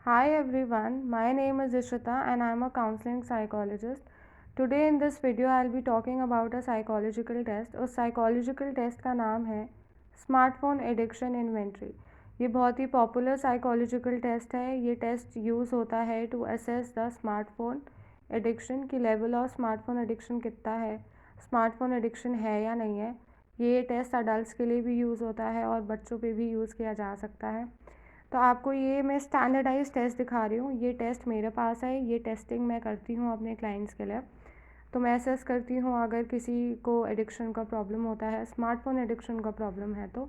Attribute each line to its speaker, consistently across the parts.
Speaker 1: Hi everyone, my name is Ishita and I am a counseling psychologist. Today in this video I'll be talking about a psychological test. उस psychological test का नाम है smartphone addiction inventory. ये बहुत ही popular psychological test है। ये test use होता है to assess the smartphone addiction की लेवल ऑफ स्मार्टफोन एडिक्शन कितना है, स्मार्टफोन एडिक्शन है या नहीं है। ये टेस्ट अडल्ट के लिए भी यूज़ होता है और बच्चों पे भी यूज़ किया जा सकता है। तो आपको ये मैं स्टैंडर्डाइज टेस्ट दिखा रही हूँ। ये टेस्ट मेरे पास है, ये टेस्टिंग मैं करती हूँ अपने क्लाइंट्स के लिए। तो मैं असेस करती हूँ अगर किसी को एडिक्शन का प्रॉब्लम होता है, स्मार्टफोन एडिक्शन का प्रॉब्लम है तो।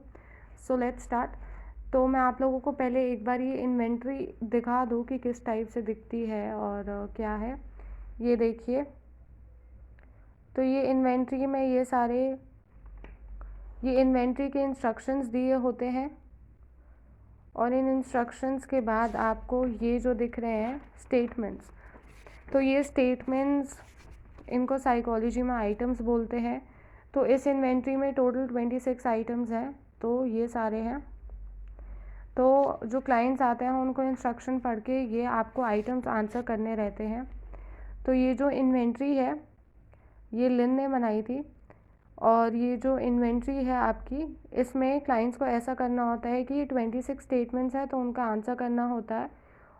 Speaker 1: So let's start. तो मैं आप लोगों को पहले एक बार ये इन्वेंट्री दिखा दूँ कि किस टाइप से दिखती है और क्या है। ये देखिए, तो ये इन्वेंट्री में ये इन्वेंट्री के इंस्ट्रक्शंस दिए होते हैं और इन इंस्ट्रक्शंस के बाद आपको ये जो दिख रहे हैं स्टेटमेंट्स, तो ये स्टेटमेंट्स इनको साइकोलॉजी में आइटम्स बोलते हैं। तो इस इन्वेंट्री में टोटल 26 आइटम्स हैं, तो ये सारे हैं। तो जो क्लाइंट्स आते हैं उनको इंस्ट्रक्शन पढ़ के ये आपको आइटम्स आंसर करने रहते हैं। तो ये जो इन्वेंट्री है ये लिन ने बनाई थी और ये जो इन्वेंट्री है आपकी, इसमें क्लाइंट्स को ऐसा करना होता है कि ये 26 स्टेटमेंट्स है तो उनका आंसर करना होता है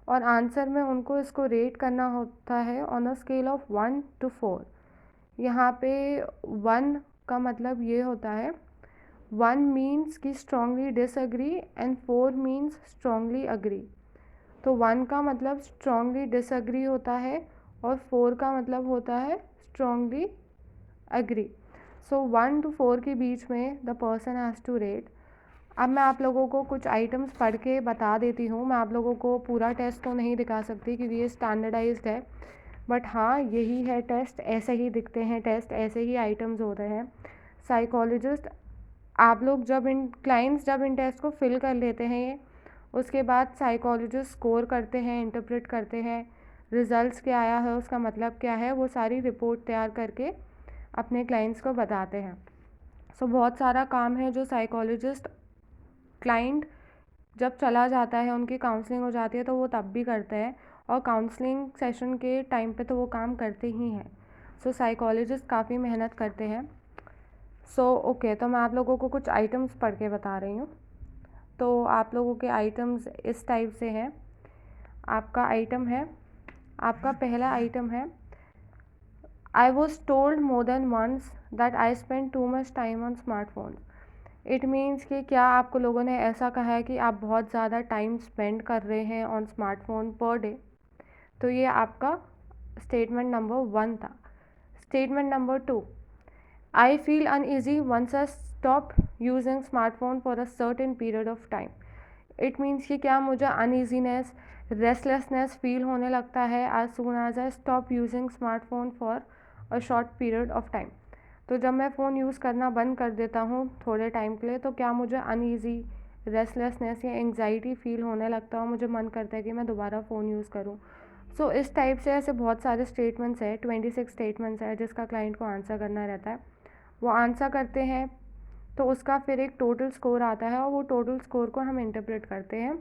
Speaker 1: और आंसर में उनको इसको रेट करना होता है on a scale of 1 to 4। यहाँ पे 1 का मतलब ये होता है, 1 मीन्स कि strongly disagree and 4 means strongly agree. तो 1 का मतलब स्ट्रांगली डिसएग्री होता है और 4 का मतलब होता है स्ट्रांगली एग्री। सो 1 to 4 के बीच में the person has to rate. अब मैं आप लोगों को कुछ आइटम्स पढ़ के बता देती हूँ। मैं आप लोगों को पूरा टेस्ट तो नहीं दिखा सकती क्योंकि ये स्टैंडर्डाइज्ड है, बट हाँ यही है टेस्ट, ऐसे ही दिखते हैं टेस्ट, ऐसे ही आइटम्स होते हैं। साइकोलॉजिस्ट आप लोग जब इन टेस्ट को फिल कर लेते हैं, उसके बाद साइकोलॉजिस्ट स्कोर करते हैं, इंटरप्रेट करते हैं, रिजल्ट्स क्या आया है, उसका मतलब क्या है, वो सारी रिपोर्ट तैयार करके अपने क्लाइंट्स को बताते हैं। सो बहुत सारा काम है जो साइकोलॉजिस्ट क्लाइंट जब चला जाता है, उनकी काउंसलिंग हो जाती है तो वो तब भी करते हैं और काउंसलिंग सेशन के टाइम पे तो वो काम करते ही हैं। सो साइकोलॉजिस्ट काफ़ी मेहनत करते हैं। ओके, तो मैं आप लोगों को कुछ आइटम्स पढ़ के बता रही हूँ। तो आप लोगों के आइटम्स इस टाइप से हैं। आपका पहला आइटम है, I was told more than once that I spend too much time on smartphones. It means कि क्या आपको लोगों ने ऐसा कहा है कि आप बहुत ज़्यादा टाइम स्पेंड कर रहे हैं ऑन स्मार्टफोन पर डे। तो ये आपका स्टेटमेंट नंबर 1 था। Statement number 2, I feel uneasy once I stop using smartphone for a certain period of time. It means कि क्या मुझे अनईजीनेस, रेस्टलेसनेस फील होने लगता है as soon as I stop using smartphone for a short period of time. तो जब मैं phone use करना बंद कर देता हूँ थोड़े टाइम के लिए, तो क्या मुझे अनईज़ी, रेस्टलेसनेस या एंग्जाइटी फ़ील होने लगता है और मुझे मन करता है कि मैं दोबारा फ़ोन यूज़ करूँ। सो इस टाइप से ऐसे बहुत सारे स्टेटमेंट्स हैं, 26 स्टेटमेंट्स हैं जिसका क्लाइंट को आंसर करना रहता है। वो आंसर करते हैं तो उसका फिर एक टोटल स्कोर आता है और वो टोटल स्कोर को हम इंटरप्रेट करते हैं।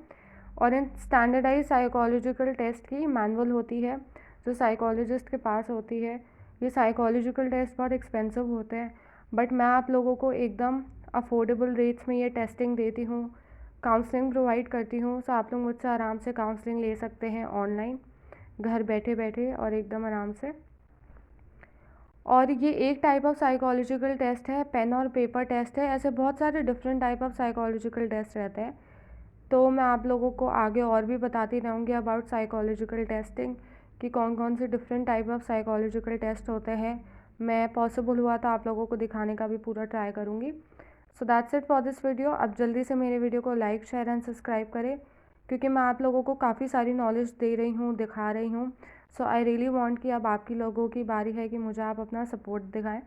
Speaker 1: और इन स्टैंडर्डाइज साइकोलॉजिकल टेस्ट की मैनुअल होती है जो साइकोलॉजिस्ट के पास होती है। ये साइकोलॉजिकल टेस्ट बहुत एक्सपेंसिव होते हैं, बट मैं आप लोगों को एकदम अफोर्डेबल रेट्स में ये टेस्टिंग देती हूँ, काउंसलिंग प्रोवाइड करती हूँ। सो आप लोग मुझसे आराम से काउंसलिंग ले सकते हैं ऑनलाइन, घर बैठे बैठे और एकदम आराम से। और ये एक टाइप ऑफ साइकोलॉजिकल टेस्ट है, पेन और पेपर टेस्ट है। ऐसे बहुत सारे different type of psychological test रहते हैं। तो मैं आप लोगों को आगे और भी बताती रहूँगी अबाउट साइकोलॉजिकल टेस्टिंग कि कौन कौन से different type of psychological test होते हैं। मैं पॉसिबल हुआ तो आप लोगों को दिखाने का भी पूरा ट्राई करूँगी। So that's it for this video. अब जल्दी से मेरे वीडियो को लाइक, शेयर एंड सब्सक्राइब करें क्योंकि मैं आप लोगों को काफ़ी सारी नॉलेज दे रही हूँ, दिखा रही हूँ। सो आई रियली वांट कि अब आपकी लोगों की बारी है कि मुझे आप अपना सपोर्ट दिखाएं।